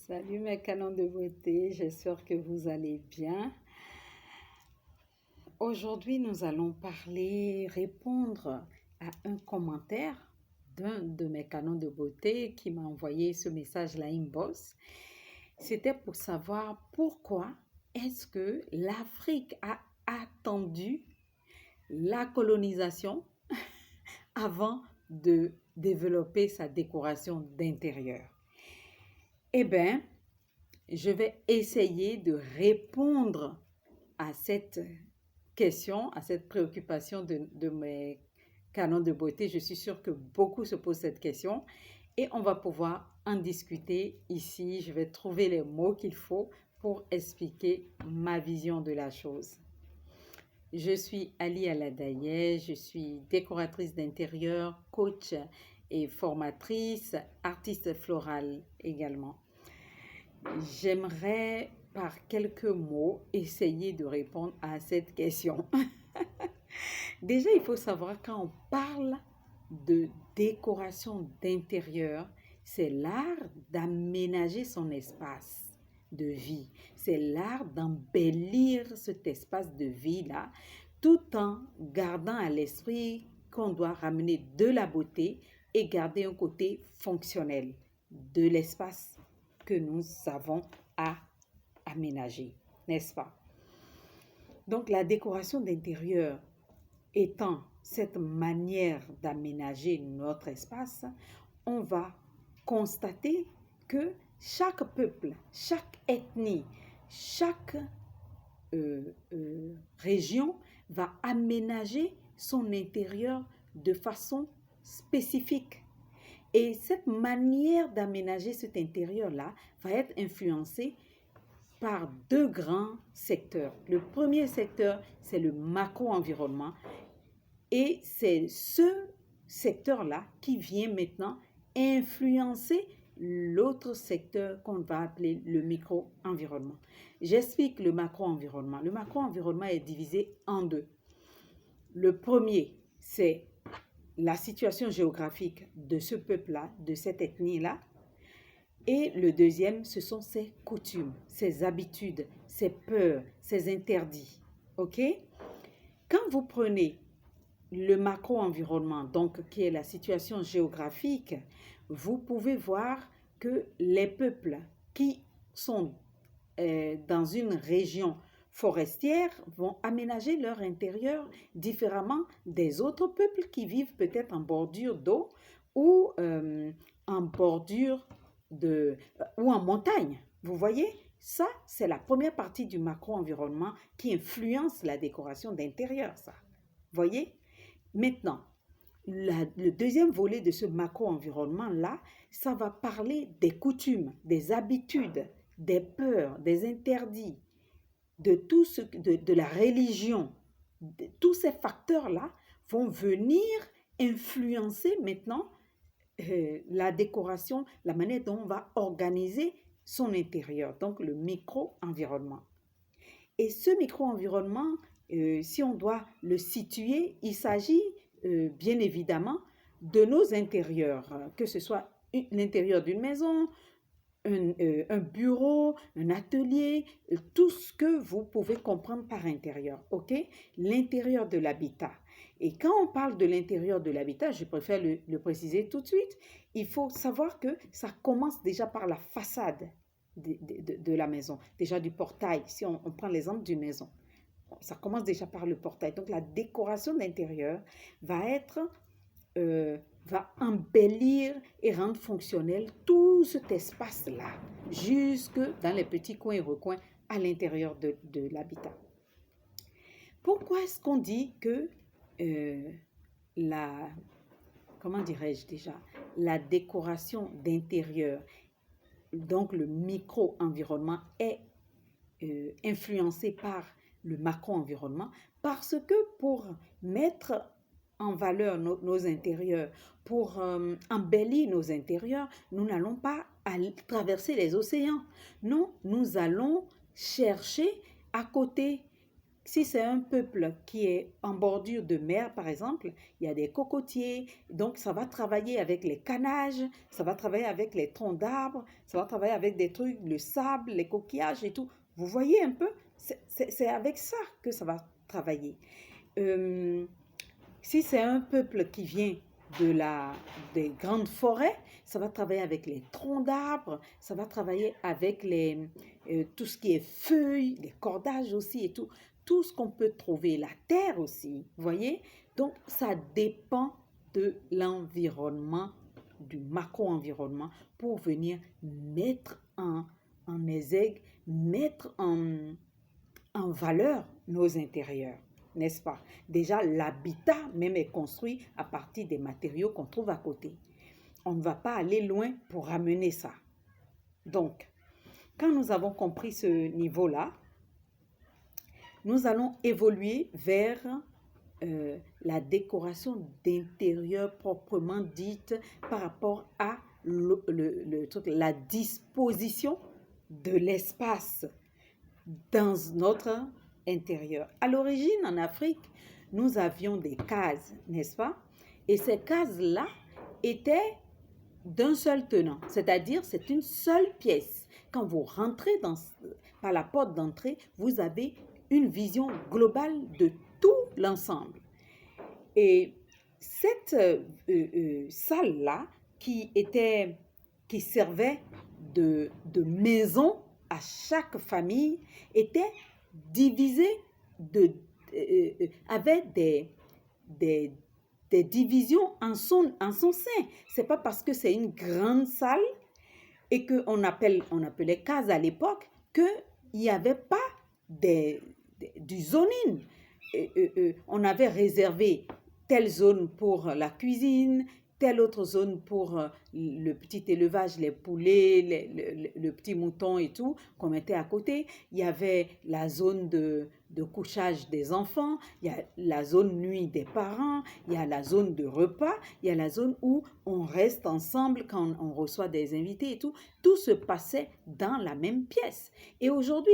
Salut mes canons de beauté, j'espère que vous allez bien. Aujourd'hui, nous allons répondre à un commentaire d'un de mes canons de beauté qui m'a envoyé ce message-là inbox. C'était pour savoir pourquoi est-ce que l'Afrique a attendu la colonisation avant de développer sa décoration d'intérieur. Eh bien, je vais essayer de répondre à cette question, à cette préoccupation de mes canons de beauté. Je suis sûre que beaucoup se posent cette question et on va pouvoir en discuter ici. Je vais trouver les mots qu'il faut pour expliquer ma vision de la chose. Je suis Ali Aladaye, je suis décoratrice d'intérieur, coach et formatrice, artiste florale également. J'aimerais par quelques mots essayer de répondre à cette question. Déjà, il faut savoir quand on parle de décoration d'intérieur, c'est l'art d'aménager son espace de vie. C'est l'art d'embellir cet espace de vie-là, tout en gardant à l'esprit qu'on doit ramener de la beauté et garder un côté fonctionnel de l'espace que nous avons à aménager, n'est-ce pas? Donc, la décoration d'intérieur étant cette manière d'aménager notre espace, on va constater que chaque peuple, chaque ethnie, chaque région va aménager son intérieur de façon spécifique. Et cette manière d'aménager cet intérieur-là va être influencée par deux grands secteurs. Le premier secteur, c'est le macro-environnement. Et c'est ce secteur-là qui vient maintenant influencer l'autre secteur qu'on va appeler le micro-environnement. J'explique le macro-environnement. Le macro-environnement est divisé en deux. Le premier, c'est la situation géographique de ce peuple-là, de cette ethnie-là. Et le deuxième, ce sont ses coutumes, ses habitudes, ses peurs, ses interdits. OK? Quand vous prenez le macro-environnement, donc qui est la situation géographique, vous pouvez voir que les peuples qui sont dans une région forestière vont aménager leur intérieur différemment des autres peuples qui vivent peut-être en bordure d'eau ou en bordure ou en montagne. Vous voyez, ça, c'est la première partie du macro-environnement qui influence la décoration d'intérieur, ça. Voyez? Maintenant, le deuxième volet de ce macro-environnement-là, ça va parler des coutumes, des habitudes, des peurs, des interdits, de la religion. Tous ces facteurs-là vont venir influencer maintenant la décoration, la manière dont on va organiser son intérieur, donc le micro-environnement. Et ce micro-environnement, si on doit le situer, il s'agit bien évidemment de nos intérieurs, que ce soit l'intérieur d'une maison, un bureau, un atelier, tout ce que vous pouvez comprendre par intérieur, ok? L'intérieur de l'habitat. Et quand on parle de l'intérieur de l'habitat, je préfère le préciser tout de suite, il faut savoir que ça commence déjà par la façade de la maison, déjà du portail, si on prend l'exemple d'une maison. Ça commence déjà par le portail. Donc la décoration d'intérieur va embellir et rendre fonctionnel tout cet espace-là, jusque dans les petits coins et recoins à l'intérieur de l'habitat. Pourquoi est-ce qu'on dit que comment dirais-je déjà, la décoration d'intérieur, donc le micro-environnement, est influencé par le macro-environnement? Parce que pour mettre en valeur nos intérieurs, pour embellir nos intérieurs, nous n'allons pas traverser les océans. Non, nous allons chercher à côté Si c'est un peuple qui est en bordure de mer, par exemple, il y a des cocotiers, donc ça va travailler avec les canages, ça va travailler avec les troncs d'arbres, ça va travailler avec des trucs, le sable, les coquillages et tout. Vous voyez un peu? C'est avec ça que ça va travailler. Euh, Si c'est un peuple qui vient des grandes forêts, ça va travailler avec les troncs d'arbres, ça va travailler avec tout ce qui est feuilles, les cordages aussi et tout ce qu'on peut trouver, la terre aussi, vous voyez? Donc, ça dépend de l'environnement, du macro-environnement pour venir mettre en exergue, mettre en valeur nos intérieurs, n'est-ce pas? Déjà, l'habitat même est construit à partir des matériaux qu'on trouve à côté. On ne va pas aller loin pour ramener ça. Donc, quand nous avons compris ce niveau-là, nous allons évoluer vers la décoration d'intérieur proprement dite par rapport à la disposition de l'espace dans notre intérieur. À l'origine, en Afrique, nous avions des cases, n'est-ce pas? Et ces cases-là étaient d'un seul tenant, c'est-à-dire c'est une seule pièce. Quand vous rentrez par la porte d'entrée, vous avez une vision globale de tout l'ensemble. Et cette salle-là, qui servait de maison à chaque famille, était divisée avec des divisions en son sein. C'est pas parce que c'est une grande salle et qu'on appelait case à l'époque qu'il n'y avait pas du zoning. On avait réservé telle zone pour la cuisine, telle autre zone pour le petit élevage, les poulets, le petit mouton et tout, qu'on mettait à côté. Il y avait la zone de couchage des enfants, il y a la zone nuit des parents, il y a la zone de repas, il y a la zone où on reste ensemble quand on reçoit des invités et tout. Tout se passait dans la même pièce. Et aujourd'hui,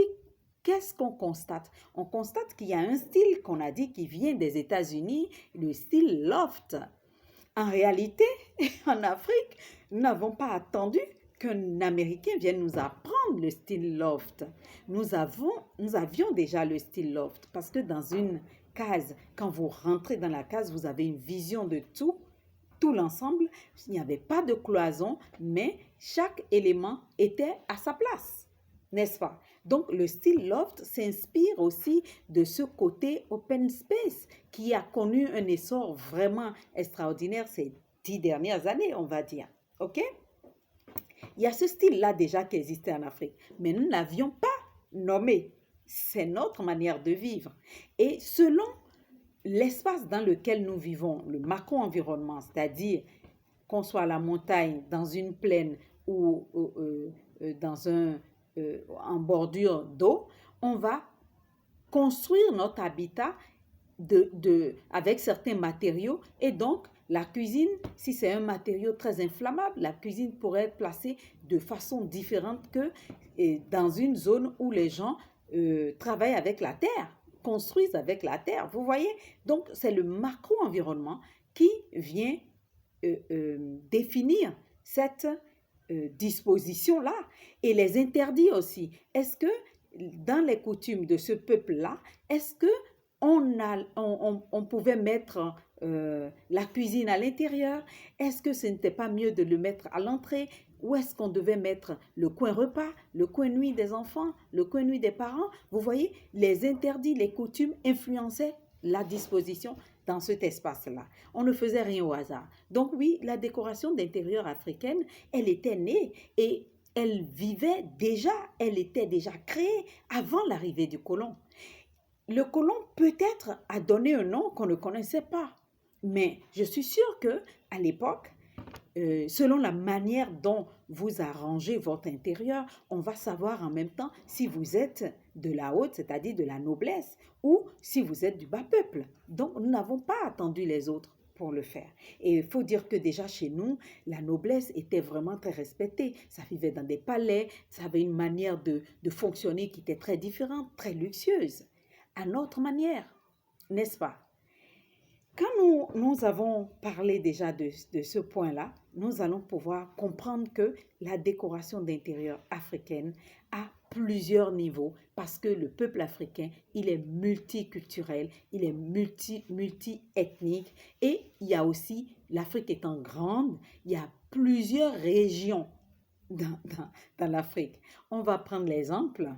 qu'est-ce qu'on constate? On constate qu'il y a un style qu'on a dit qui vient des États-Unis, le style loft. En réalité, en Afrique, nous n'avons pas attendu qu'un Américain vienne nous apprendre le style loft. Nous avions déjà le style loft parce que dans une case, quand vous rentrez dans la case, vous avez une vision de tout l'ensemble. Il n'y avait pas de cloison, mais chaque élément était à sa place, n'est-ce pas? Donc, le style loft s'inspire aussi de ce côté open space qui a connu un essor vraiment extraordinaire ces 10 dernières années, on va dire. OK? Il y a ce style-là déjà qui existait en Afrique, mais nous ne l'avions pas nommé. C'est notre manière de vivre. Et selon l'espace dans lequel nous vivons, le macro-environnement, c'est-à-dire qu'on soit à la montagne, dans une plaine ou en bordure d'eau, on va construire notre habitat avec certains matériaux et donc la cuisine, si c'est un matériau très inflammable, la cuisine pourrait être placée de façon différente que dans une zone où les gens travaillent avec la terre, construisent avec la terre, vous voyez? Donc, c'est le macro-environnement qui vient définir cette disposition-là et les interdits aussi. Est-ce que dans les coutumes de ce peuple-là, est-ce que on pouvait mettre la cuisine à l'intérieur? Est-ce que ce n'était pas mieux de le mettre à l'entrée? Où est-ce qu'on devait mettre le coin repas, le coin nuit des enfants, le coin nuit des parents? Vous voyez, les interdits, les coutumes influençaient la disposition dans cet espace-là. On ne faisait rien au hasard. Donc oui, la décoration d'intérieur africaine, elle était née et elle était déjà créée avant l'arrivée du colon. Le colon peut-être a donné un nom qu'on ne connaissait pas, mais je suis sûre qu'à l'époque, selon la manière dont vous arrangez votre intérieur, on va savoir en même temps si vous êtes de la haute, c'est-à-dire de la noblesse, ou si vous êtes du bas peuple. Donc, nous n'avons pas attendu les autres pour le faire. Et il faut dire que déjà chez nous, la noblesse était vraiment très respectée. Ça vivait dans des palais, ça avait une manière de fonctionner qui était très différente, très luxueuse. à notre manière, n'est-ce pas? Quand nous avons parlé déjà de ce point-là, nous allons pouvoir comprendre que la décoration d'intérieur africaine a plusieurs niveaux parce que le peuple africain, il est multiculturel, il est multi-ethnique et il y a aussi, l'Afrique étant grande, il y a plusieurs régions dans l'Afrique. On va prendre l'exemple